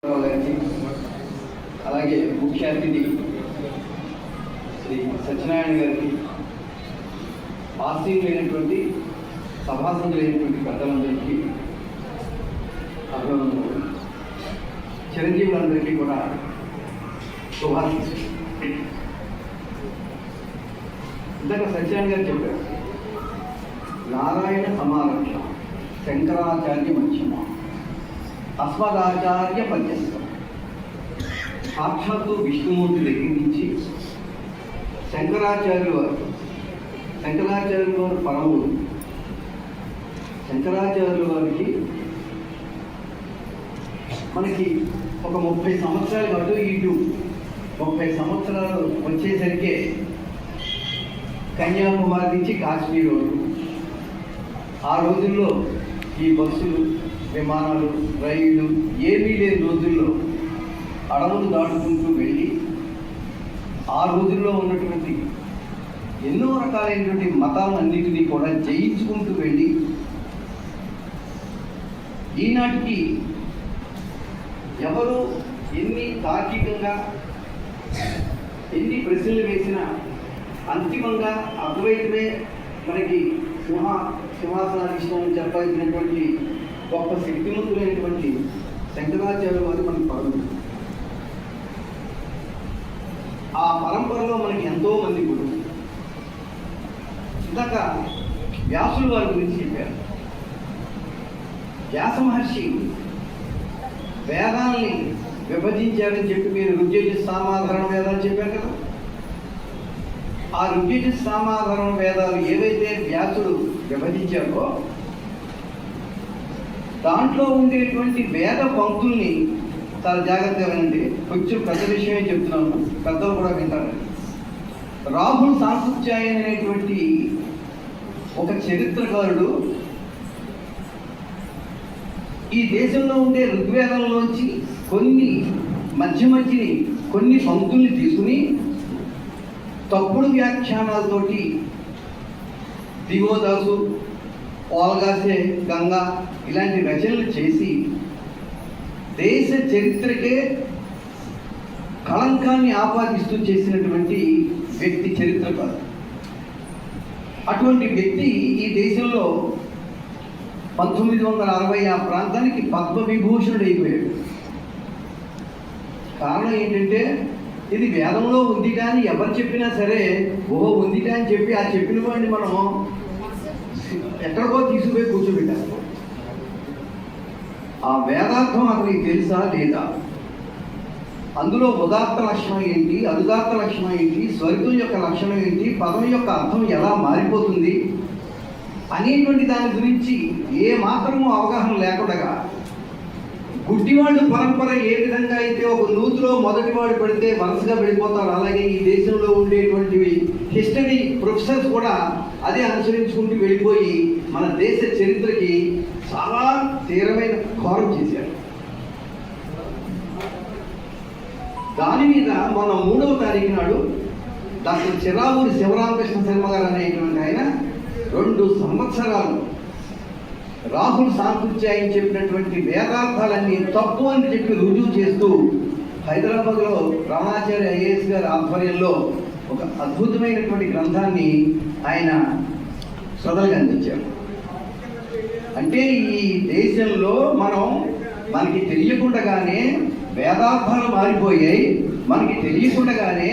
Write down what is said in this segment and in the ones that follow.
గారికి అలాగే ముఖ్య అతిథి శ్రీ సత్యనారాయణ గారికి ఆసీనులైనటువంటి సభాసదులైనటువంటి పెద్దలందరికీ అభినందనలు. చిరంజీవులందరికీ కూడా శుభాశీస్సులు. ఇందాక సత్యనారాయణ గారు చెప్పారు, నారాయణ సమారక్ష శంకరాచార్య మధ్యమ అస్మదాచార్య పర్యంతం. సాక్షాత్తు విష్ణుమూర్తి దగ్గర నుంచి శంకరాచార్యుల వారు పరముడు. శంకరాచార్యుల వారికి మనకి ఒక 30 సంవత్సరాలు అటు ఇటు 30 సంవత్సరాలు వచ్చేసరికి కన్యాకుమారి నుంచి కాశ్మీర్ వరకు ఆ రోజుల్లో ఈ బస్సులు, విమానాలు, రైళ్లు ఏమీ లేని రోజుల్లో అడవులు దాటుకుంటూ వెళ్ళి ఆ రోజుల్లో ఉన్నటువంటి ఎన్నో రకాలైనటువంటి మతాలన్నింటినీ కూడా జయించుకుంటూ వెళ్ళి ఈనాటికి ఎవరు ఎన్ని తార్కికంగా ఎన్ని ప్రశ్నలు వేసినా అంతిమంగా అద్వైతమే మనకి సింహాసనాధిష్టానం చెప్పాల్సినటువంటి గొప్ప శక్తివంతులైనటువంటి శంకరాచార్య వారు మనకు పరముడు. ఆ పరంపరలో మనకి ఎంతో మంది గురువు. ఇందాక వ్యాసుల వారి గురించి చెప్పారు. వ్యాస మహర్షి వేదాలని విభజించారని చెప్పి మీరు ఋగ్యజు సామాధారణ వేదాలు చెప్పారు కదా. ఆ ఋగ్యజు సామాధారణ వేదాలు ఏవైతే వ్యాసుడు విభజించారో దాంట్లో ఉండేటువంటి వేద పంక్తుల్ని చాలా జాగ్రత్తగా వినండి. కొంచెం పెద్ద విషయమే చెప్తున్నాను, పెద్దలు కూడా వింటారు. రాహుల్ సాంకృత్యాయన్ అనేటువంటి ఒక చరిత్రకారుడు ఈ దేశంలో ఉండే ఋగ్వేదంలోంచి కొన్ని మధ్యని కొన్ని పంక్తుల్ని తీసుకుని తప్పుడు వ్యాఖ్యానాలతోటి దివోదాసు, ఓల్గాసే, గంగా ఇలాంటి రచనలు చేసి దేశ చరిత్రకే కళంకాన్ని ఆపాదిస్తూ చేసినటువంటి వ్యక్తి చరిత్రకారు. అటువంటి వ్యక్తి ఈ దేశంలో 1960 ఆ ప్రాంతానికి పద్మవిభూషణుడు అయిపోయాడు. కారణం ఏంటంటే ఇది వేదంలో ఉంది కానీ ఎవరు చెప్పినా సరే ఓహో ఉంది అని చెప్పి ఆ చెప్పిన వాడిని మనం ఎక్కడికో తీసుకుపోయి కూర్చోబెట్టాలి. ఆ వేదార్థం అతనికి తెలుసా లేదా, అందులో ఉదాత్త లక్షణం ఏంటి, అనుదాత్త లక్షణం ఏంటి, స్వరితం యొక్క లక్షణం ఏంటి, పదం యొక్క అర్థం ఎలా మారిపోతుంది అనేటువంటి దాని గురించి ఏ మాత్రము అవగాహన లేకుండా గుడ్డివాళ్ళు పరంపర ఏ విధంగా అయితే ఒక నూతిలో మొదటివాడు పడితే వరుసగా వెళ్ళిపోతారు, అలాగే ఈ దేశంలో ఉండేటువంటివి హిస్టరీ ప్రొఫెసర్స్ కూడా అదే అనుసరించుకుంటూ వెళ్ళిపోయి మన దేశ చరిత్రకి చాలా తీవ్రమైన ఘోరం చేశారు. దాని మీద మన 3వ తారీఖు నాడు డాక్టర్ చిరావూరి శివరామకృష్ణ శర్మ గారు అనేటువంటి ఆయన 2 సంవత్సరాలు రాహుల్ సాంకృత్యాయన్ చెప్పినటువంటి వేదార్థాలన్నీ తప్పు అని చెప్పి రుజువు చేస్తూ హైదరాబాద్లో రమణాచార్య ఐఏఎస్ గారి ఆధ్వర్యంలో ఒక అద్భుతమైనటువంటి గ్రంథాన్ని ఆయన శ్రద్ధలకు అందించారు. అంటే ఈ దేశంలో మనకి తెలియకుండానే వేదార్థాలు మారిపోయాయి, మనకి తెలియకుండానే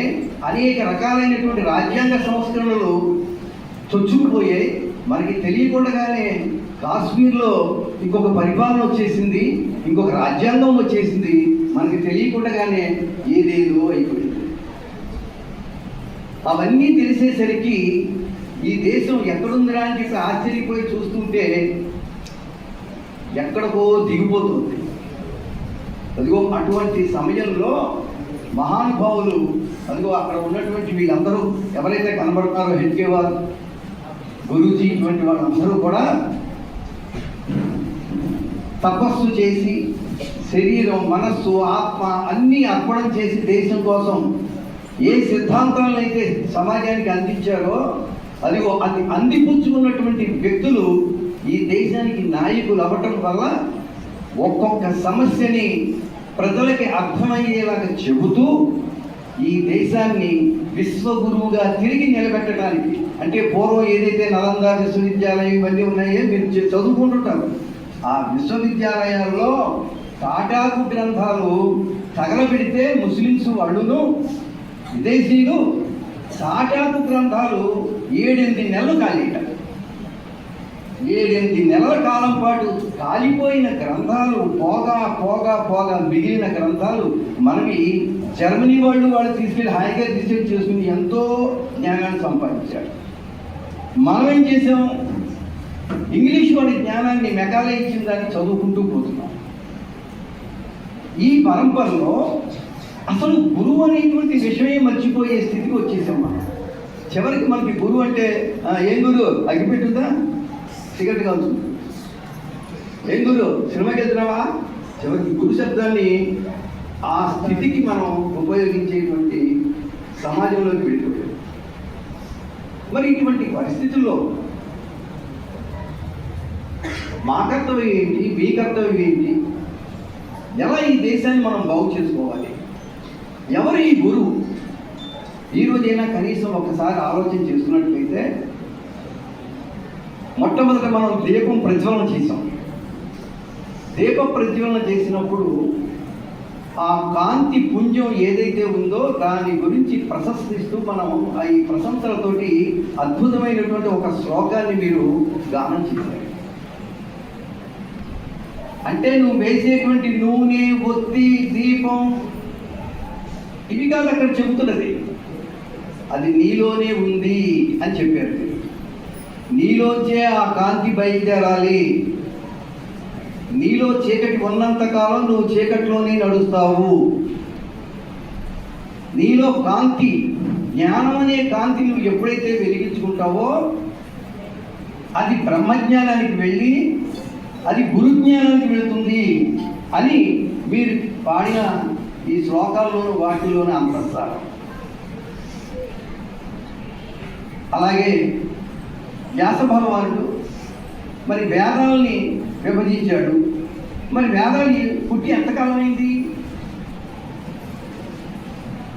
అనేక రకాలైనటువంటి రాజ్యాంగ సంస్కరణలు చొచ్చుకుపోయాయి, మనకి తెలియకుండానే కాశ్మీర్లో ఇంకొక పరిపాలన వచ్చేసింది, ఇంకొక రాజ్యాంగం వచ్చేసింది, మనకి తెలియకుండానే ఏదేదో అయిపోయింది. అవన్నీ తెలిసేసరికి ఈ దేశం ఎక్కడుందిరా అని చెప్పి ఆశ్చర్యపోయి చూస్తుంటే ఎక్కడికో దిగిపోతుంది. అదిగో అటువంటి సమయంలో మహానుభావులు, అదిగో అక్కడ ఉన్నటువంటి వీళ్ళందరూ ఎవరైతే కనబడతారో హెడ్కేవార్, గురూజీ, ఇటువంటి వాళ్ళందరూ కూడా తపస్సు చేసి శరీరం, మనస్సు, ఆత్మ అన్నీ అర్పణం చేసి దేశం కోసం ఏ సిద్ధాంతాలను అయితే సమాజానికి అందించారో అదిగో అది అందిపుచ్చుకున్నటువంటి వ్యక్తులు ఈ దేశానికి నాయకులు అవ్వటం వల్ల ఒక్కొక్క సమస్యని ప్రజలకి అర్థమయ్యేలాగా చెబుతూ ఈ దేశాన్ని విశ్వగురువుగా తిరిగి నిలబెట్టడానికి, అంటే పూర్వం ఏదైతే నలంద విశ్వవిద్యాలయం ఇవన్నీ ఉన్నాయో మీరు చదువుకుంటుంటారు, ఆ విశ్వవిద్యాలయాల్లో తాటాకు గ్రంథాలు తగలబెడితే ముస్లిమ్స్ వాళ్ళును విదేశీయులు తాటాకు గ్రంథాలు 7-8 నెలలు కాలేట. 7-8 నెలల కాలం పాటు కాలిపోయిన గ్రంథాలు పోగా మిగిలిన గ్రంథాలు మనకి జర్మనీ వాళ్ళు తీసుకెళ్ళి హాయిగా రీసెర్చ్ చేసుకుని ఎంతో జ్ఞానాన్ని సంపాదించారు. మనం ఏం చేసాం? ఇంగ్లీష్ వాడి జ్ఞానాన్ని మెకాలే ఇచ్చిన దాన్ని చదువుకుంటూ పోతున్నాం. ఈ పరంపరలో అసలు గురువు అనేటువంటి విషయమే మర్చిపోయే స్థితికి వచ్చేసాం మనం. చివరికి మనకి గురువు అంటే ఏం గురు అగ్గిపెట్టుందా, సిగరెట్ కాల్చుంది, ఏం గురు సినిమాకి వెళ్తున్నావా? చివరికి గురు శబ్దాన్ని ఆ స్థితికి మనం ఉపయోగించేటువంటి సమాజంలోకి వెళ్ళిపోయాం. మరి ఇటువంటి పరిస్థితుల్లో మా కర్తవ్యం ఏంటి, మీ కర్తవ్యం ఏంటి, ఎలా ఈ దేశాన్ని మనం బాగు చేసుకోవాలి, ఎవరు ఈ గురువు? ఈరోజైనా కనీసం ఒకసారి ఆలోచన చేసుకున్నట్లయితే, మొట్టమొదట మనం దీపం ప్రజ్వలన చేసాం. దీప ప్రజ్వలన చేసినప్పుడు ఆ కాంతి పుంజం ఏదైతే ఉందో దాని గురించి ప్రశంసిస్తూ మనం ఈ ప్రశంసలతోటి అద్భుతమైనటువంటి ఒక శ్లోకాన్ని మీరు గానం చేశారు. అంటే నువ్వు వేసేటువంటి నూనె, ఒత్తి, దీపం ఇవి కాదు అక్కడ చెబుతున్నది, అది నీలోనే ఉంది అని చెప్పారు. నీలోంచే ఆ కాంతి బయలుదేరాలి. నీలో చీకటి ఉన్నంత కాలం నువ్వు చీకటిలోనే నడుస్తావు. నీలో కాంతి, జ్ఞానం అనే కాంతి నువ్వు ఎప్పుడైతే వెలిగించుకుంటావో అది బ్రహ్మజ్ఞానానికి వెళ్ళి అది గురుజ్ఞానానికి వెళుతుంది అని మీరు పాడిన ఈ శ్లోకాల్లోనూ వాటిల్లోనూ అంతస్తారు. అలాగే వ్యాస భగవానుడు మరి వేదాలని విభజించాడు. మరి వేదాలు పుట్టి ఎంతకాలం అయింది?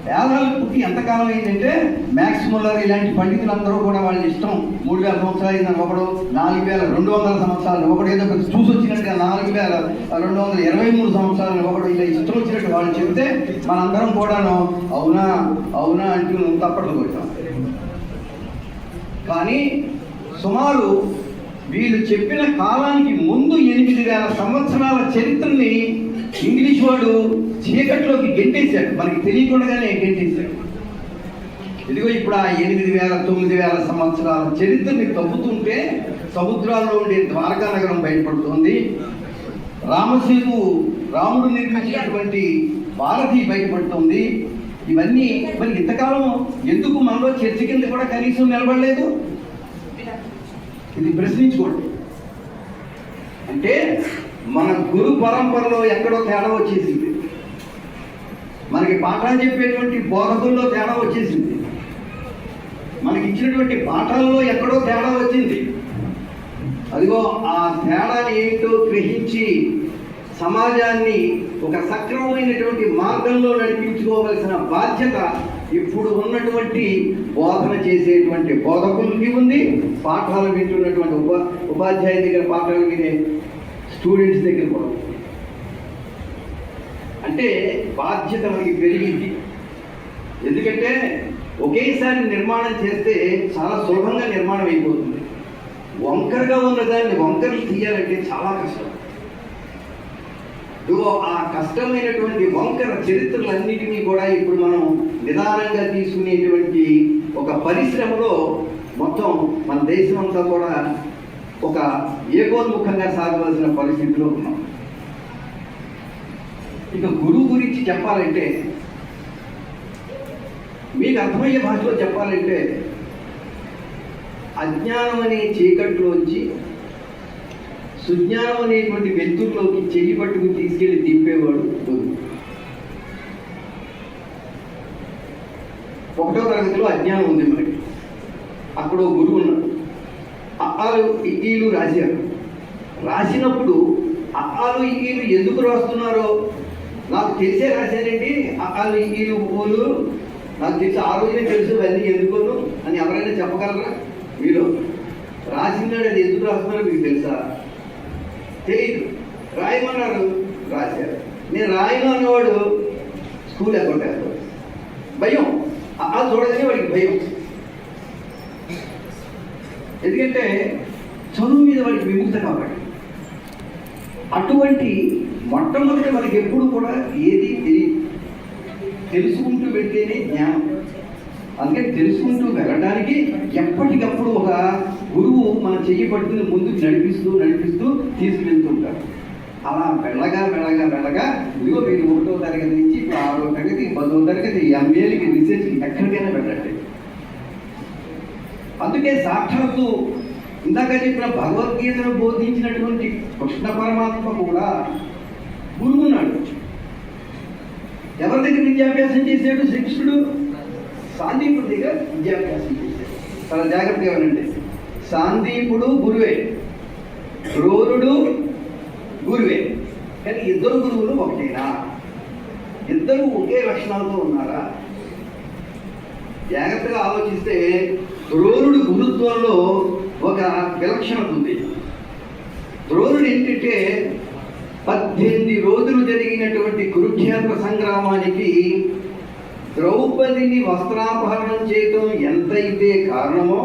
వేదాలు పుట్టి ఎంతకాలం అయిందంటే మ్యాక్స్ ముల్లర్ ఇలాంటి పండితులందరూ కూడా వాళ్ళ ఇష్టం 3000 సంవత్సరాలు అయిందని ఒకడు, 4200 సంవత్సరాలు ఒకడు, ఏదో చూసి వచ్చినట్టుగా 4223 సంవత్సరాలు ఒకడు, ఇలా ఇష్టం వచ్చినట్టు వాళ్ళు చెబితే మనందరం కూడాను అవునా అవునా అంటూ తప్పట్లు కొట్టాం. కానీ సుమారు వీళ్ళు చెప్పిన కాలానికి ముందు 8000 సంవత్సరాల చరిత్రని ఇంగ్లీష్ వాడు చీకట్లోకి గెంటేశాడు, మనకి తెలియకుండానే గెంటేశాడు. ఇదిగో ఇప్పుడు ఆ 8000-9000 సంవత్సరాల చరిత్రని తవ్వుతుంటే సముద్రాల్లో ఉండే ద్వారకా నగరం బయటపడుతుంది, రాముడు నిర్మించినటువంటి భారతి బయటపడుతుంది. ఇవన్నీ మరి ఇంతకాలం ఎందుకు మనలో చర్చ కింద కూడా కనీసం నిలబడలేదు? ఇది ప్రశ్నించుకోండి. అంటే మన గురు పరంపరలో ఎక్కడో తేడా వచ్చేసింది, మనకి పాఠాలు చెప్పేటువంటి బోధకుల్లో తేడా వచ్చేసింది, మనకి ఇచ్చినటువంటి పాఠాలలో ఎక్కడో తేడా వచ్చింది. అదిగో ఆ తేడాని ఏంటో గ్రహించి సమాజాన్ని ఒక సక్రమమైనటువంటి మార్గంలో నడిపించుకోవలసిన బాధ్యత ఇప్పుడు ఉన్నటువంటి బోధన చేసేటువంటి బోధకులకి ఉంది, పాఠాలు వింటున్నటువంటి ఉపాధ్యాయుల దగ్గర పాఠాలు వినే స్టూడెంట్స్ దగ్గర కూడా. అంటే బాధ్యత మనకి పెరిగింది. ఎందుకంటే ఒకేసారి నిర్మాణం చేస్తే చాలా సులభంగా నిర్మాణం అయిపోతుంది. వంకరగా ఉన్నదాన్ని వంకరలు తీయాలంటే చాలా కష్టం. ఆ కష్టమైనటువంటి వంకర చరిత్రలన్నిటినీ కూడా ఇప్పుడు మనం నిదానంగా తీసుకునేటువంటి ఒక పరిశ్రమలో మొత్తం మన దేశం అంతా కూడా ఒక ఏకోన్ముఖంగా సాగవలసిన పరిస్థితిలో ఉన్నాం. ఇక గురువు గురించి చెప్పాలంటే, మీకు అర్థమయ్యే భాషలో చెప్పాలంటే, అజ్ఞానం అనే చీకట్లోంచి సుజ్ఞానం అనేటువంటి వెలుతురులోకి చెయ్యి పట్టుకుని తీసుకెళ్లి దింపేవాడు గురువు. 1వ తరగతిలో అజ్ఞానం ఉంది మనకి, అక్కడ గురువు ఉన్నాడు. అఆలు ఇఈలు రాశారు. రాసినప్పుడు అఆలు ఇఈలు ఎందుకు రాస్తున్నారో నాకు తెలిసే రాశారండి వాళ్ళు వీళ్ళు ఊళ్ళు నాకు తెలిసి ఆ రోజునే తెలుసు అన్నీ ఎందుకోను అని ఎవరైనా చెప్పగలరా? మీరు రాసినాడు అది ఎందుకు రాస్తున్నారో మీకు తెలుసా? తెలియదు. రాయమన్నారు, రాశారు. నేను రాయను అన్నవాడు స్కూల్ ఎక్కొట్టారు. భయం, అది చూడగానే వాడికి భయం. ఎందుకంటే చదువు మీద వాడికి విముక్త కాబట్టి. అటువంటి మొట్టమొదటి మనకి ఎప్పుడు కూడా ఏది తెలియదు, తెలుసుకుంటూ వెళ్తేనే జ్ఞానం. అందుకని తెలుసుకుంటూ వెళ్ళడానికి ఎప్పటికప్పుడు ఒక గురువు మన చెయ్యి పట్టుకుని ముందుకు నడిపిస్తూ తీసుకువెళ్తుంటారు. అలా వెళ్ళగా ఇదిగో మీరు 1వ తరగతి నుంచి ఇప్పుడు 6వ తరగతి 10వ తరగతి MAలకి రీసెర్చ్కి ఎక్కడికైనా వెళ్ళండి. అందుకే సాక్షాత్తు ఇందాక చెప్పిన భగవద్గీతను బోధించినటువంటి కృష్ణ పరమాత్మ కూడా గురువున్నాడు. ఎవరి దగ్గర విద్యాభ్యాసం చేశాడు శ్రీకృష్ణుడు? సాందీపుడి దగ్గర విద్యాభ్యాసం చేశాడు. చాలా జాగ్రత్తగా వినండి. సాందీపుడు గురువే, ద్రోణుడు గురువే. కానీ ఇద్దరు గురువులు ఒకటేనా? ఇద్దరు ఒకే లక్షణాలతో ఉన్నారా? జాగ్రత్తగా ఆలోచిస్తే ద్రోణుడు గురుత్వంలో ఒక విలక్షణత ఉంది. ద్రోణుడు ఏంటంటే 18 రోజులు జరిగినటువంటి కురుక్షేత్ర సంగ్రామానికి ద్రౌపదిని వస్త్రాపహరణం చేయటం ఎంతైతే కారణమో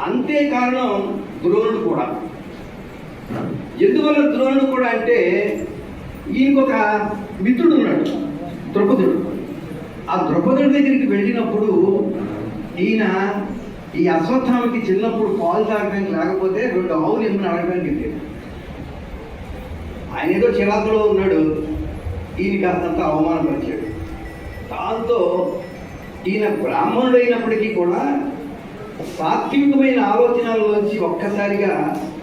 అంతే కారణం ద్రోణుడు కూడా. ఎందువల్ల ద్రోణుడు కూడా అంటే ఈయనకొక మిత్రుడు ఉన్నాడు, ద్రౌపదుడు. ఆ ద్రౌపదుడి దగ్గరికి వెళ్ళినప్పుడు ఈయన ఈ అశ్వత్థామకి చిన్నప్పుడు పాలు తాగడానికి లేకపోతే 2 ఆవులు ఏమని అడగడానికి వెళ్ళాడు. ఆయన ఏదో చిరాకులో ఉన్నాడు, ఈయన కాస్తంత అవమానపరిచాడు. దాంతో ఈయన బ్రాహ్మణుడు అయినప్పటికీ కూడా సాత్వికమైన ఆలోచనల్లోంచి ఒక్కసారిగా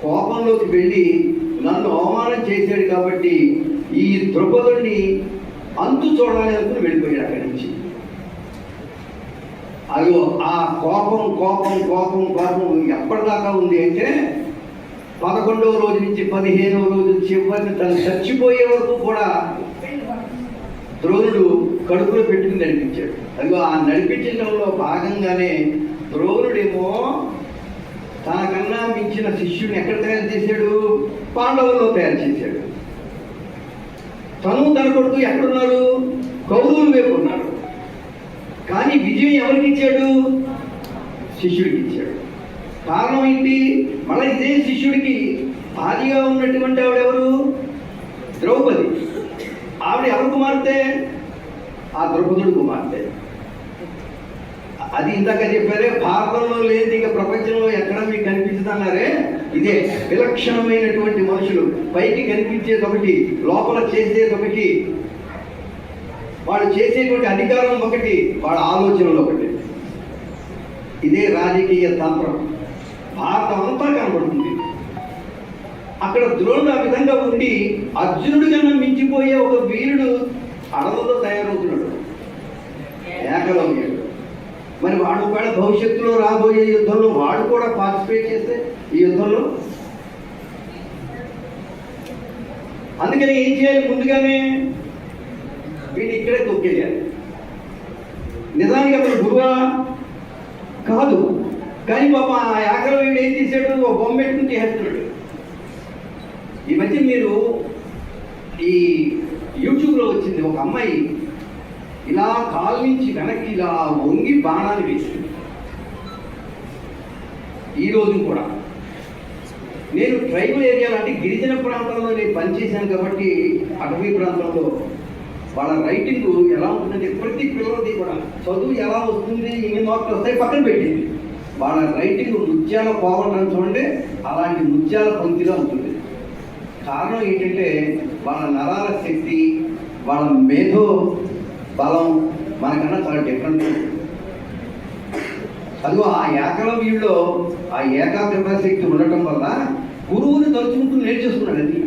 కోపంలోకి వెళ్ళి నన్ను అవమానం చేశాడు కాబట్టి ఈ ద్రౌపదుడిని అంతు చూడాలి అనుకుని వెళ్ళిపోయాడు అక్కడి నుంచి. అయ్యో ఆ కోపం ఎప్పటిదాకా ఉంది అంటే 11వ రోజు నుంచి 15వ రోజు చివరిని తను చచ్చిపోయే వరకు కూడా ద్రోణుడు కడుపులో పెట్టుకుని నడిపించాడు. అదిగో ఆ నడిపించడంలో భాగంగానే ద్రోణుడేమో తనకన్నా మించిన శిష్యుని ఎక్కడ తయారు చేశాడు? పాండవుల్లో తయారు చేశాడు. తను తన కొడుకు ఎక్కడున్నారు? కౌరవుల వైపు ఉన్నారు. కానీ విజయం ఎవరికి ఇచ్చాడు? శిష్యుడికి ఇచ్చాడు. కారణం ఏంటి? మళ్ళీ ఇదే శిష్యుడికి భార్యగా ఉన్నటువంటి ఆవిడెవరు? ద్రౌపది. ఆవిడ ఎవరు కుమార్తె? ఆ ద్రౌపదుడు కుమార్తె. అది ఇందాక చెప్పారే, భారతంలో లేదు ఇక ప్రపంచంలో ఎక్కడ మీకు కనిపించుతున్నారే, ఇదే విలక్షణమైనటువంటి మనుషులు. పైకి కనిపించేది ఒకటి, లోపల చేసేది ఒకటి, వాళ్ళు చేసేటువంటి అధికారం ఒకటి, వాళ్ళ ఆలోచనలు ఒకటి. ఇదే రాజకీయ తంత్రం. భారతం అంతా కనబడుతుంది. అక్కడ ద్రోణుడు ఆ విధంగా ఉండి అర్జునుడి కన్నా మించిపోయే ఒక వీరుడు అడవుల్లో తయారవుతున్నాడు, ఏకలవ్యుడు. మరి వాడు కూడా భవిష్యత్తులో రాబోయే యుద్ధంలో వాడు కూడా పార్టిసిపేట్ చేస్తే ఈ యుద్ధంలో. అందుకని ఏం చేయాలి? ముందుగానే వీడు ఇక్కడే తొక్కేయాలి. నిజానికి అతను గురువా కాదు, కానీ పాప ఆ ఏకలవ్యుడు ఏం చేశాడు? ఒక బొమ్మ పెట్టుకుని చేస్తున్నాడు. ఈ మధ్య మీరు ఈ యూట్యూబ్లో వచ్చింది, ఒక అమ్మాయి ఇలా కాలు నుంచి వెనక్కి ఇలా వంగి బాణాన్ని వేసింది. ఈరోజు కూడా నేను ట్రైబల్ ఏరియాలో అంటే గిరిజన ప్రాంతంలో నేను పనిచేశాను కాబట్టి అటవీ ప్రాంతంలో వాళ్ళ రైటింగ్ ఎలా ఉంటుందంటే ప్రతి పిల్లలది కూడా చదువు ఎలా వస్తుంది, ఇన్ని మార్కులు వస్తాయి పక్కన పెట్టింది. వాళ్ళ రైటింగ్ ముత్యాల పోవటం చూడండి, అలాంటి ముత్యాల పంక్తిగా ఉంటుంది. కారణం ఏంటంటే వాళ్ళ నరాల శక్తి, వాళ్ళ మేధో బలం మనకన్నా చాలా డిఫరెంట్. అదిగో ఆ ఏకలవ్యుల్లో ఆ ఏకాగ్రత శక్తి ఉండటం వల్ల గురువుని తలుచుకుంటూ నేర్చేస్తున్నాడు. అది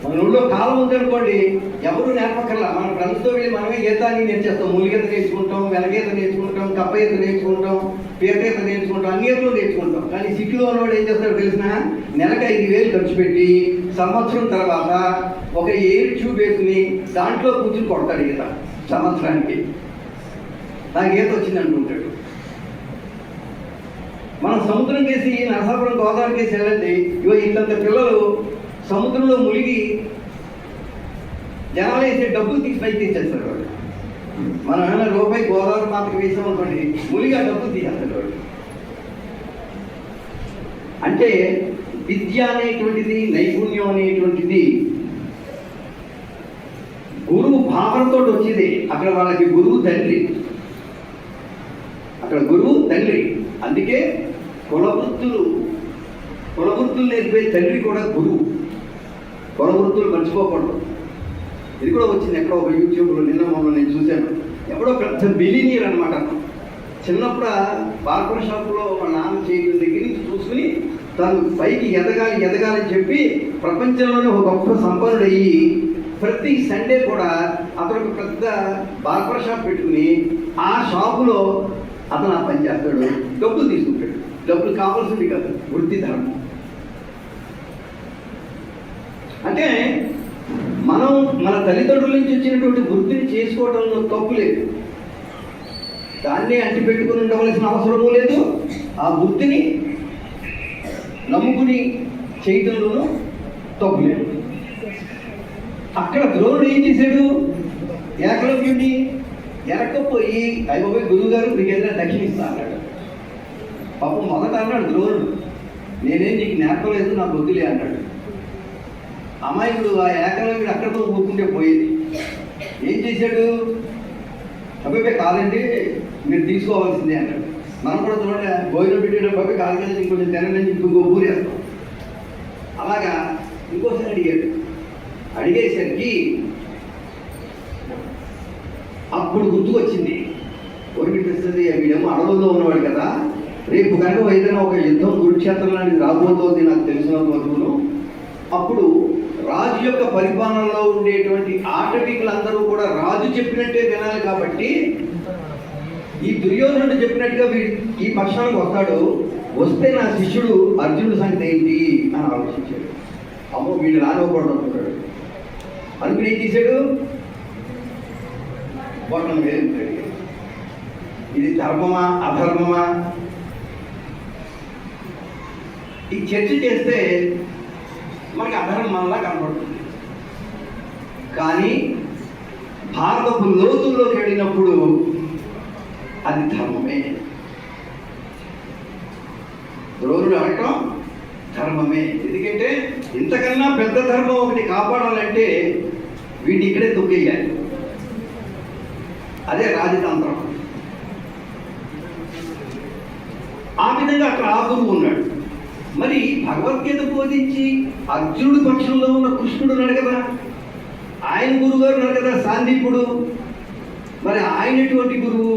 మన ఊళ్ళో కాలం ఉందనుకోండి, ఎవరు నేర్పకల్లా, మన ఫ్రెండ్స్తో వెళ్ళి మనమే గీతాన్ని నేర్చేస్తాం. మూలిగీత నేర్చుకుంటాం, వెనగీత నేర్చుకుంటాం, కప్ప ఈత నేర్చుకుంటాం, పీతీత నేర్చుకుంటాం, అన్ని ఏదో నేర్చుకుంటాం. కానీ సిటీలో ఉన్నవాడు ఏం చేస్తాడో తెలిసిన, నెలకు 5,000 ఖర్చు పెట్టి సంవత్సరం తర్వాత ఒక ఎయిర్ ట్యూబ్ వేసుకుని దాంట్లో కూర్చుని కొడతాడు ఈత. సంవత్సరానికి నాకు ఈత వచ్చింది అనుకుంటాడు. మనం సముద్రం కేసి నరసాపురం గోదావరి కేసి వెళ్ళండి, ఇవో ఇంతంత పిల్లలు సముద్రంలో మునిగి జనాలు వేసే డబ్బులు తీసి పైకి తెచ్చేస్తారు వాడు. మనం ఏమైనా రూపాయి గోదావరి మాతకి వేసాం అనుకోండి, మునిగి ఆ డబ్బులు తీసేస్తాడు వాడు. అంటే విద్య అనేటువంటిది, నైపుణ్యం అనేటువంటిది గురువు భావనతో వచ్చేది. అక్కడ వాళ్ళకి గురువు తండ్రి, అక్కడ గురువు తండ్రి. అందుకే కులవృత్తులు నేర్పే తండ్రి కూడా గురువు. కులవృత్తులు మర్చిపోకూడదు. ఇది కూడా వచ్చింది ఎక్కడో ఒక యూట్యూబ్లో, నిన్న మొన్న నేను చూశాను. ఎక్కడో పెద్ద బిలీనియర్ అనమాట. చిన్నప్పుడు బార్బర్ షాప్లో వాళ్ళ నాన్న చేయడం దగ్గర నుంచి చూసుకుని తను పైకి ఎదగాలని చెప్పి ప్రపంచంలోనే ఒక గొప్ప సంపన్నుడయ్యి ప్రతి సండే కూడా అతను ఒక పెద్ద బార్బర్ షాప్ పెట్టుకుని ఆ షాపులో అతను ఆ పని చేస్తాడు, డబ్బులు తీసుకుంటాడు. డబ్బులు కావాల్సింది కాదు, వృత్తి ధర్మం. అంటే మనం మన తల్లిదండ్రుల నుంచి వచ్చినటువంటి వృత్తిని చేసుకోవడంలో తప్పు లేదు, దాన్ని అంటి పెట్టుకుని ఉండవలసిన అవసరమూ లేదు. ఆ వృత్తిని నమ్ముకుని చేయడంలోనూ తప్పు లేదు. అక్కడ ద్రోణుడు ఏం చేశాడు? ఏకలవ్యుడిని ఎరక్కపోయి అయిపోయి గురువు గారు మీకు ఏదైనా దక్షిణ ఇస్తా అన్నాడు. పాపం మొదట అన్నాడు ద్రోణుడు, నేనేం నీకు నేర్పలేదు, నా బుద్ధిలే అన్నాడు. అమాయకుడు ఆ ఏకలవ్యుడు అక్కడితో ఊరుకుంటే పోయేది. ఏం చేశాడు? అబ్బాయి కాదండి మీరు తీసుకోవాల్సిందే అన్నాడు. మనం కూడా చూడండి, భోజనం పెట్టేటప్పుడు కాదు కదా ఇంకొంచెం తినండి ఇంకో ఊరేస్తాం. అలాగా ఇంకోసారి అడిగాడు. అడిగేసరికి అప్పుడు గుర్తుకొచ్చింది, ఒరిగిస్తుంది వీడేమో అడవుల్లో ఉన్నవాడు కదా, రేపు కనుక ఏదైనా ఒక యుద్ధం కురుక్షేత్రం లాంటిది రాబోతోంది నాకు తెలిసినంత వరకును. అప్పుడు రాజు యొక్క పరిపాలనలో ఉండేటువంటి ఆటవికులందరూ కూడా రాజు చెప్పినట్టే వినాలి. కాబట్టి ఈ దుర్యోధనుడు చెప్పినట్టుగా వీడు ఈ పక్షానికి వస్తాడు, వస్తే నా శిష్యుడు అర్జునుడి సంగతి ఏంటి అని ఆలోచించాడు. అమ్మో వీడు రానివ్వకూడదు అనుకున్నాడు. అనుకుని ఏం చేశాడు? బొట్టను వేరుతాడు. ఇది ధర్మమా అధర్మమా? ఈ చర్చ చేస్తే మనకి అధర్మంలా కనపడుతుంది. కానీ భారతపు లోతుల్లోకి వెళ్ళినప్పుడు అది ధర్మమే. ద్రోణుడు అడగటం ధర్మమే. ఎందుకంటే ఇంతకన్నా పెద్ద ధర్మం ఒకటి కాపాడాలంటే వీటిని ఇక్కడే తొక్కేయాలి. అదే రాజతంత్రం. ఆ విధంగా అక్కడ ఆ గురువు ఉన్నాడు. మరి భగవద్గీత బోధించి అర్జునుడి పక్షంలో ఉన్న కృష్ణుడు ఉన్నాడు కదా, ఆయన గురువు గారు ఉన్నారు కదా సాందీపుడు. మరి ఆయన ఎటువంటి గురువు?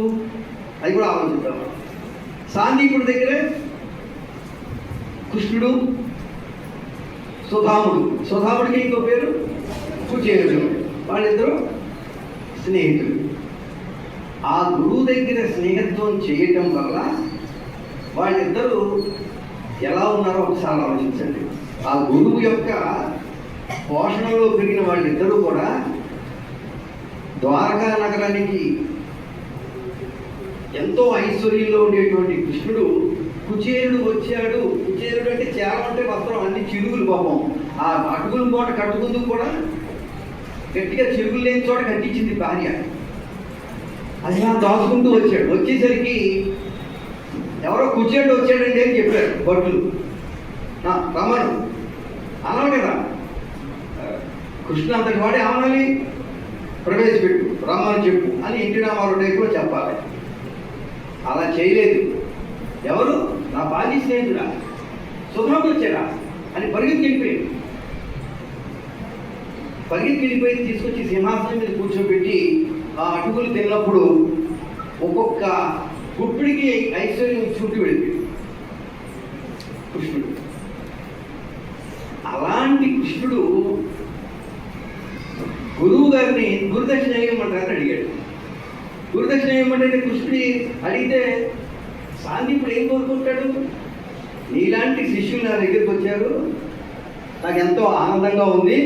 అది కూడా ఆలోచిద్దాం. సాందీపుడి దగ్గరే కృష్ణుడు, సుధాముడికి ఇంకో పేరు కుచేలుడు. వాళ్ళిద్దరూ స్నేహితులు. ఆ గురువు దగ్గర స్నేహిత్వం చేయటం వల్ల వాళ్ళిద్దరూ ఎలా ఉన్నారో ఒకసారి ఆలోచించండి. ఆ గురువు యొక్క పోషణలో పెరిగిన వాళ్ళిద్దరూ కూడా ద్వారకా నగరానికి ఎంతో ఐశ్వర్యంలో ఉండేటువంటి కృష్ణుడు, కుచేరుడు వచ్చాడు. కుచేరుడు అంటే చాలా అంటే వస్త్రం అన్ని చిరుగులు. పాపం ఆ అటుకుల మూట కట్టుకుందుకు కూడా గట్టిగా చిరుగులు లేని చోట కట్టించింది భార్య. అది దాచుకుంటూ వచ్చాడు. వచ్చేసరికి ఎవరో కుచేరుడు వచ్చాడండి అని చెప్పారు భటులు. రమణు అనాలి కదా, కృష్ణ అంతటి వాడే అనాలి, ప్రవేశపెట్టు రమ్మని చెప్పు అని ఎన్టీ రామారావు టైపులో చెప్పాలి. అలా చేయలేదు. ఎవరు? నా బాల్య స్నేహితుడా సుధాముడు వచ్చాడా అని పరిగెత్తి వెళ్ళిపోయి తీసుకొచ్చి సింహాసనం మీద కూర్చోబెట్టి ఆ అటుకులు తిన్నప్పుడు ఒక్కొక్క గుప్పిడికి ఐశ్వర్యం చుట్టూ వెళ్ళిపోయింది కృష్ణుడు. అలాంటి కృష్ణుడు గురువు గారిని గురుదక్షిణ వేయమంటారని అడిగాడు. గురుదక్షిణ వేయమంటే కృష్ణుడి అడిగితే సాందీపుడు ఏం కోరుకుంటాడు? నీలాంటి శిష్యులు నా దగ్గరికి వచ్చారు, నాకు ఎంతో ఆనందంగా ఉంది,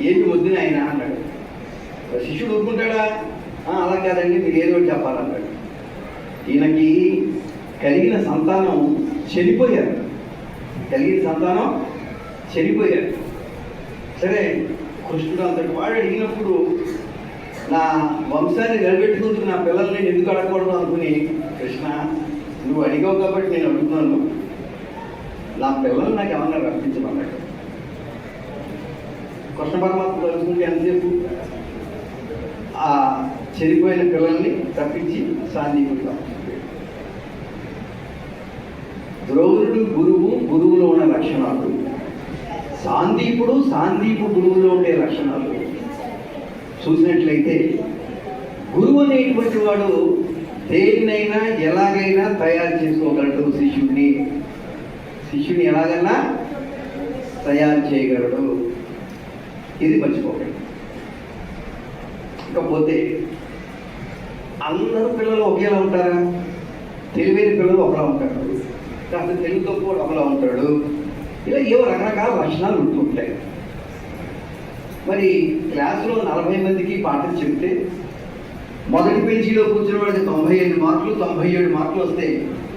ఏంటి వద్దున ఆయన అన్నాడు. శిష్యుడు ఊరుకుంటాడా? అలా కాదండి, మీరు ఏదో ఒకటి చెప్పాలన్నాడు. ఈయనకి కలిగిన సంతానం చనిపోయారు. సరే, కృష్ణుడు అంతటి వాడు అడిగినప్పుడు నా వంశాన్ని నిలబెట్టుకుంటూ నా పిల్లల్ని నేను ఎందుకు అడగకూడదు అనుకుని, కృష్ణ నువ్వు అడిగావు కాబట్టి నేను అడుగుతున్నాను, నా పిల్లలు నాకు ఏమన్నా రప్పించమన్నాడు. కృష్ణ పరమాత్మ తెలుసుకుంటే ఎంతసేపు ఆ చనిపోయిన పిల్లల్ని తప్పించి సాందీపుడు. ద్రోణుడు గురువు, గురువులో ఉన్న లక్షణాలు. సాందీపు గురువులో ఉండే లక్షణాలు చూసినట్లయితే, గురువు అనేటువంటి వాడు దేనినైనా ఎలాగైనా తయారు చేసుకోగలడు. శిష్యుని ఎలాగైనా తయారు చేయగలడు. ఇది మర్చిపోకండి. ఇకపోతే అందరూ పిల్లలు ఒకేలా ఉంటారా? తెలివైన పిల్లలు ఒకలా ఉంటారు, కాస్త తెలుగు తక్కువ ఒకలా ఉంటాడు. ఇలా ఏవో రకరకాల లక్షణాలు ఉంటుంటాయి. మరి క్లాసులో 40 మందికి పాఠం చెప్తే మొదటి బెంచీలో కూర్చున్న వాడికి 95 మార్కులు, 97 మార్కులు వస్తాయి.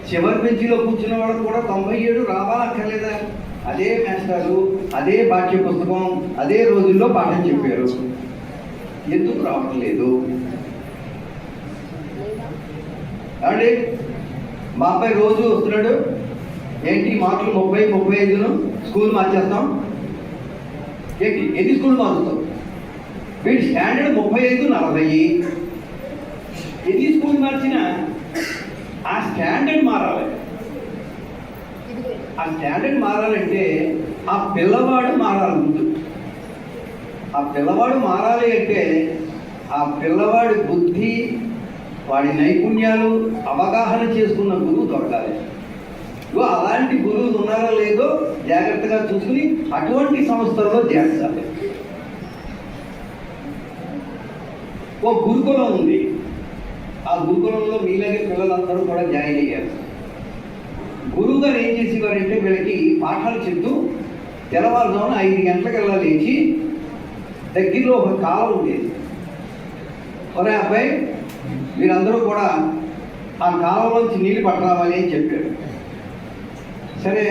చివరి బెంచీలో కూర్చున్న వాడికి కూడా 97 రావాలక్కర్లేదా? అదే మాస్టారు, అదే పాఠ్య పుస్తకం, అదే రోజుల్లో పాఠం చెప్పారు, ఎందుకు రావడం లేదు? అంటే మా అబ్బాయి రోజు వస్తున్నాడు, ఏంటి మార్కులు 30, 35 స్కూల్ మార్చేస్తాం. ఏంటి ఎన్ని స్కూల్ మారుస్తాం? వీడి స్టాండర్డ్ 35, 40. ఎన్ని స్కూల్ మార్చినా ఆ స్టాండర్డ్ మారాలి. ఆ స్టాండర్డ్ మారాలంటే ఆ పిల్లవాడు మారాలి ముందు. ఆ పిల్లవాడు మారాలి అంటే ఆ పిల్లవాడి బుద్ధి, వాడి నైపుణ్యాలు అవగాహన చేసుకున్న గురువు దొరకాలి. అలాంటి గురువులు ఉన్నారో లేదో జాగ్రత్తగా చూసుకుని అటువంటి సంస్థల్లో చేర్చాలి. ఓ గురుకులం ఉంది, ఆ గురుకులంలో మీలాగే పిల్లలందరూ కూడా జాయిన్ అయ్యారు. గురువు గారు ఏం చేసేవారంటే వీళ్ళకి పాఠాలు చెప్తూ తెల్లవారుజామున 5 గంటలకల్లా లేచి దగ్గరలో ఒక కాలం ఉండేది. ఒరే అబ్బాయి, మీరందరూ కూడా ఆ కాలంలోంచి నీళ్ళు పట్టరావాలి అని చెప్పాడు. సరే,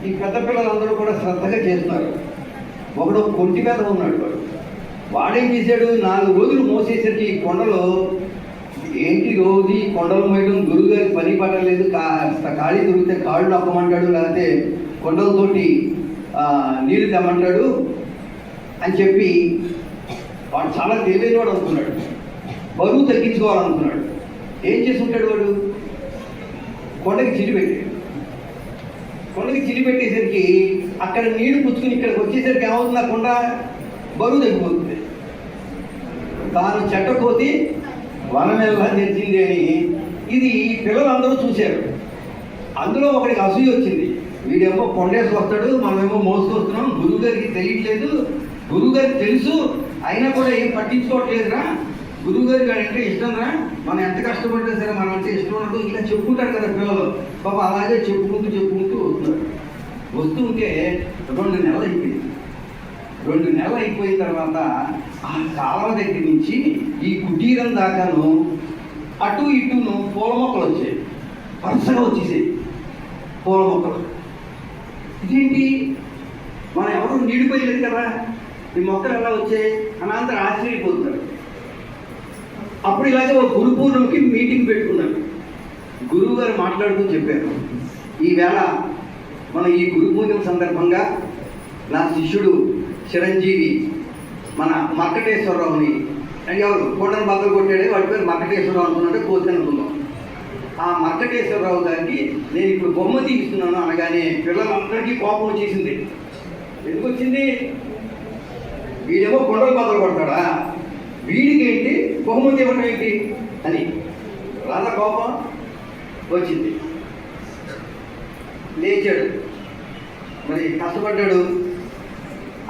ఈ పెద్ద పిల్లలందరూ కూడా శ్రద్ధగా చేస్తున్నారు. ఒకడు కొంటి మీద ఉన్నాడు. వాడేం చేశాడు, 4 రోజులు మోసేసరికి కొండలో, ఏంటి రోజు ఈ కొండలు మోయడం, గురువుగారికి పని పట్టలేదు, కాస్త ఖాళీ దొరికితే కాళ్ళు నొక్కమంటాడు, లేకపోతే కొండలతోటి నీళ్ళు తెమ్మంటాడు అని చెప్పి వాడు చాలా తెలివైన వాడు అనుకున్నాడు. బరువు తగ్గించుకోవాలనుకున్నాడు. ఏం చేసి ఉంటాడు వాడు, కొండకి చిల్లి పెట్టేసరికి అక్కడ నీళ్లు పుచ్చుకుని ఇక్కడికి వచ్చేసరికి ఏమవుతుంది, ఆ కొండ బరువు తగ్గిపోతుంది. తాను చెట్టకోతి వనమెల్లా తెచ్చింది అని ఇది పిల్లలందరూ చూశారు. అందులో ఒకడికి అసూయ వచ్చింది. వీడేమో కొండేసి వస్తాడు, మనమేమో మోసుకొస్తున్నాం, గురువుగారికి తెలియట్లేదు, గురువుగారికి తెలుసు, అయినా కూడా ఏం పట్టించుకోవట్లేదురా, గురువుగారికి అంటే ఇష్టం రా, మనం ఎంత కష్టపడినా సరే మనం అంటే ఇష్టం ఉండదు, ఇలా చెప్పుకుంటారు కదా పిల్లలు. పాప అలాగే చెప్పుకుంటూ వస్తుంటే 2 నెలలు అయిపోయింది. 2 నెలలు అయిపోయిన తర్వాత ఆ కాలువ దగ్గర నుంచి ఈ కుటీరం దాకాను అటు ఇటును పూల మొక్కలు వచ్చాయి, వరుసగా వచ్చేసాయి పూల మొక్కలు. ఇదేంటి, మనం ఎవరు నీడిపోయలేదు కదా, ఈ మొక్కలు ఎలా వచ్చాయి అని అందరూ ఆశ్చర్యపోతున్నారు. అప్పుడు ఇలాగే ఒక గురు పూర్ణిమకి మీటింగ్ పెట్టుకున్నారు. గురువు గారు మాట్లాడుతూ చెప్పారు, ఈవేళ మనం ఈ గురు పూర్ణిమ సందర్భంగా నా శిష్యుడు చిరంజీవి మన మర్కటేశ్వరరావుని, ఎవరు కొండను బద్దలు కొట్టాడే వాడి పేరు మర్కటేశ్వరరావు అనుకున్నట్టు కోతి అనుకున్నాం. ఆ మర్కటేశ్వరరావు గారికి నేను ఇప్పుడు బహుమతి ఇస్తున్నాను అనగానే పిల్లలందరికీ కోపం వచ్చేసింది. ఎందుకు వచ్చింది, వీడేమో కొండలు బద్దలు కొడతాడా, వీడికి ఏంటి బహుమతి ఇవ్వడం ఏంటి అని రాదా కోపం వచ్చింది. లేచాడు, మరి కష్టపడ్డాడు.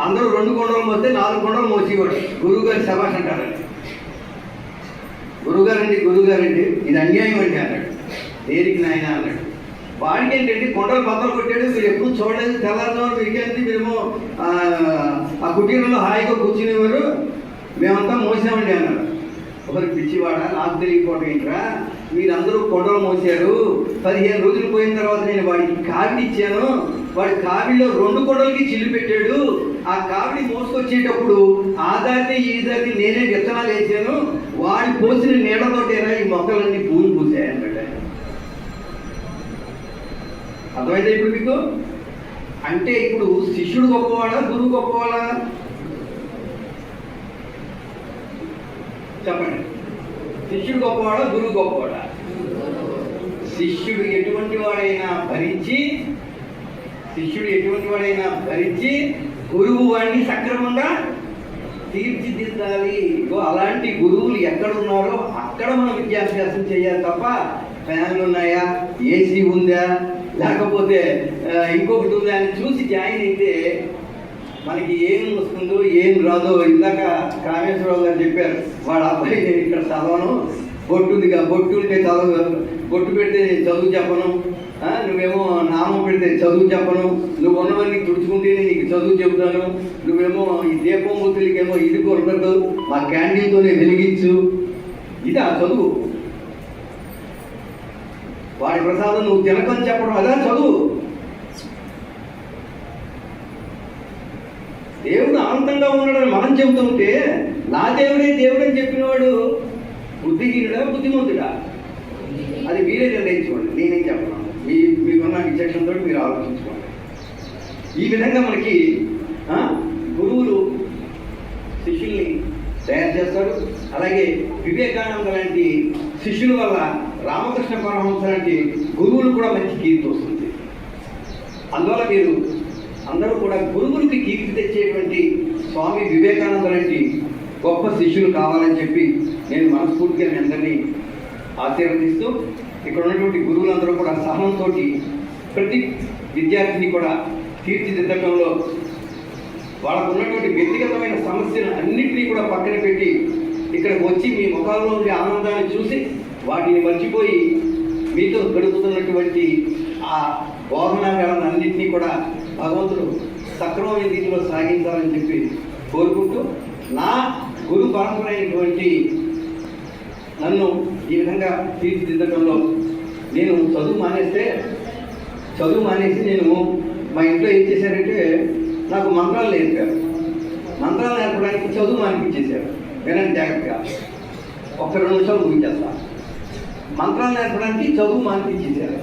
అందరూ 2 కొండలు మోస్తే 4 కొండలు మోసేవాడు. గురువుగారి శభాష్ అంటారండి. గురువుగారండి ఇది అన్యాయం అండి అన్నాడు. దేనికి నాయన అన్నాడు. వాడికి ఏంటంటే కొండలు బద్దలు కొట్టాడు, మీరు ఎప్పుడు చూడలేదు, తెల్లారుజామున మీకేంటి, మేము ఆ కుటీరంలో హాయిగా కూర్చునేవారు, మేమంతా మోసామండి అన్నాడు. ఒకరు పిచ్చివాడ, నాకు తెలియకపోవడం ఏంట్రా, మీరందరూ కొండలు మోసారు, 15 రోజులు పోయిన తర్వాత నేను వాడికి కావిడి ఇచ్చాను, వాడి కావిడిలో 2 కొండలకి చిల్లు పెట్టాడు, ఆ కావిడి మోసుకొచ్చేటప్పుడు ఆ దాటి ఈ దాటి నేనే విత్తనాలు వేసాను, వాడి పోసిన నీళ్ళతోటేనా ఈ మొక్కలన్నీ పూలు పూసాయన్నమాట. అర్థమైతే ఇప్పుడు మీకు? అంటే ఇప్పుడు శిష్యుడు గొప్పవాడా, గురువు గొప్పవాడా? చెప్పండి. శిష్యుడు గొప్పవాడా, గురువు గొప్పవాడా? శిష్యుడు ఎటువంటి వాడైనా భరించి గురువు వాడిని సక్రమంగా తీర్చిదిద్దాలి. అలాంటి గురువులు ఎక్కడున్నారో అక్కడ మనం విద్యాభ్యాసం చేయాలి తప్ప ఫ్యాన్లు ఉన్నాయా, ఏసీ ఉందా, లేకపోతే ఇంకొకటి ఉందా అని చూసి జాయిన్ అయితే మనకి ఏం వస్తుందో ఏం రాదో. ఇందాక కామేశ్వరరావు గారు చెప్పారు, వాడు అబ్బాయి నేను ఇక్కడ చదవను, బొట్టుందిగా, బొట్టు ఉంటే బొట్టు పెడితే చదువు చెప్పను, నువ్వేమో నామం పెడితే చదువు చెప్పను, నువ్వు ఉన్నవన్నీ తుడుచుకుంటేనే నీకు చదువు చెబుతాను, నువ్వేమో ఈ దీపం ముద్దులకేమో ఇది కొరకదు, మా క్యాంటీన్తోనే వెలిగించు, ఇది ఆ చదువు. వాడి ప్రసాదం నువ్వు తినకని చెప్పడం అదా చదువు. దేవుడు ఆనందంగా ఉన్నాడని మనం చెబుతుంటే నా దేవుడే దేవుడని చెప్పినవాడు బుద్ధిహీనుడా, బుద్ధిమంతుడా? అది మీరే నిర్ణయించుకోండి, నేనేం చెప్పను. మీకున్న విచక్షణతో మీరు ఆలోచించుకోండి. ఈ విధంగా మనకి గురువులు శిష్యుల్ని తయారు చేస్తాడు. అలాగే వివేకానంద లాంటి శిష్యుల వల్ల రామకృష్ణ పరమహంస లాంటి గురువులు కూడా మంచి కీర్తి వస్తుంది. అందువల్ల మీరు అందరూ కూడా గురువులకి కీర్తి తెచ్చేటువంటి స్వామి వివేకానంద లాంటి గొప్ప శిష్యులు కావాలని చెప్పి నేను మనస్ఫూర్తిగా మీ అందరినీ ఆశీర్వదిస్తూ, ఇక్కడ ఉన్నటువంటి గురువులందరూ కూడా సహనంతో ప్రతి విద్యార్థిని కూడా తీర్చిదిద్దడంలో వాళ్ళకు ఉన్నటువంటి వ్యక్తిగతమైన సమస్యలు అన్నింటినీ కూడా పక్కన పెట్టి ఇక్కడికి వచ్చి మీ ముఖాల్లో ఉండే ఆనందాన్ని చూసి వాటిని మర్చిపోయి మీతో గడుపుతున్నటువంటి ఆ బోధనా వేళలన్నింటినీ కూడా భగవంతుడు సక్రమమైన రీతిలో సాగించాలని చెప్పి కోరుకుంటూ, నా గురు పరంపర అయినటువంటి నన్ను ఈ విధంగా తీర్చిదిద్దడంలో నేను చదువు మానేసి నేను మా ఇంట్లో ఏం చేశారంటే నాకు మంత్రాలు నేర్పారు. మంత్రాలు నేర్పడానికి చదువు మానిపించేశారు. వినండి జాగ్రత్తగా, ఒక్క 2 నిమిషాలు ముగించేస్తా. మంత్రాలు నేర్పడానికి చదువు మానిపించేశారు.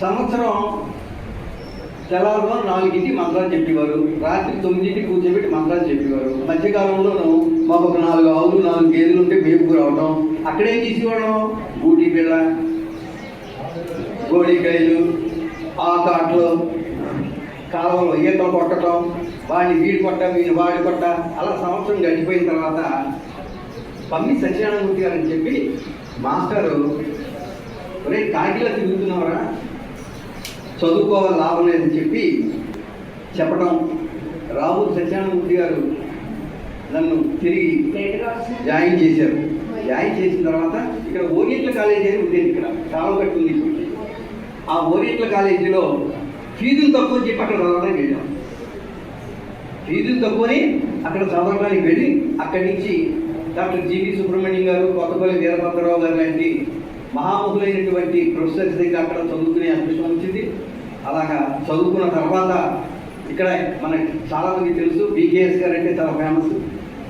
సంవత్సరం తెల్లవారు 4కి మంత్రాలు చెప్పేవారు, రాత్రి 9కి కూర్చోబెట్టి మంత్రాలు చెప్పేవారు. మధ్యకాలంలోనూ మాకు ఒక 4 ఆవులు 4 గేదెలు ఉంటే మేపుకు రావడం, అక్కడేం తీసుకోవడం, బూటీ పిల్ల, గోళికాయలు, ఆకాట్లు, కాలంలో ఈతలు కొట్టడం, వాడిని వీడి కొట్ట వీడిని వాడి కొట్ట, అలా సంవత్సరం గడిచిపోయిన తర్వాత పమ్మి సత్యనారాయణమూర్తి గారు అని చెప్పి మాస్టరు, ఒరే కాకిలా తిరుగుతున్నావరా, చదువుకోవాలి లాభం లేదని చెప్పి చెప్పడం, రాహుల్ సత్యనారాయణమూర్తి గారు నన్ను తిరిగి జాయిన్ చేశారు. జాయిన్ చేసిన తర్వాత ఇక్కడ ఓరియంటల్ కాలేజీ అని ఉండేది, ఇక్కడ కాలగట్టు ఉంది. ఆ ఓరియంటల్ కాలేజీలో ఫీజులు తక్కువ చెప్పి అక్కడ చదవడానికి వెళ్ళాం. ఫీజులు తక్కువని అక్కడ చదవడానికి వెళ్ళి అక్కడి నుంచి డాక్టర్ జీవి సుబ్రహ్మణ్యం గారు, కొత్తపల్లి వీరభద్రరావు గారు లాంటి మహాముఖులైనటువంటి ప్రొఫెసర్స్ దగ్గర అక్కడ చదువుకునే అదృష్టం వచ్చింది. అలాగా చదువుకున్న తర్వాత ఇక్కడ మనకి చాలామంది తెలుసు, బీకేఎస్ గారు అంటే చాలా ఫేమస్,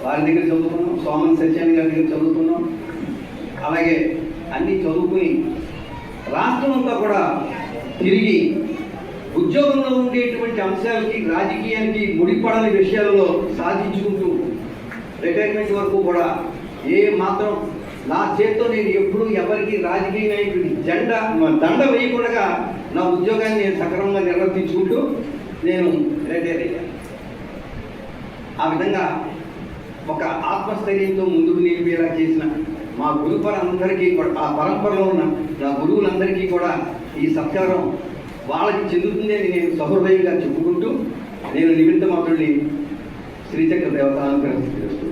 వారి దగ్గర చదువుకున్నాం. సోమన్ సత్యాన్ని గారి దగ్గర చదువుకున్నాం. అలాగే అన్నీ చదువుకుని రాష్ట్రం అంతా కూడా తిరిగి ఉద్యోగంలో ఉండేటువంటి అంశాలకి, రాజకీయానికి ముడిపడని విషయాలలో సాధించుకుంటూ రిటైర్మెంట్ వరకు కూడా ఏ మాత్రం నా చేత్తో నేను ఎప్పుడూ ఎవరికి రాజకీయ నాయకుడికి దండ వేయకుండా నా ఉద్యోగాన్ని నేను సక్రమంగా నిర్వర్తించుకుంటూ నేను రిటైర్ అయ్యాను. ఆ విధంగా ఒక ఆత్మస్థైర్యంతో ముందుకు నిలిపేలా చేసిన మా గురుపరందరికీ కూడా, ఆ పరంపరలో ఉన్న నా గురువులందరికీ కూడా ఈ సత్కారం వాళ్ళకి చెందుతుంది అని నేను సహృదయంగా చెప్పుకుంటూ, నేను నిమిత్త మాత్రుడిని శ్రీచక్ర దేవత అనుగ్రహిస్తూ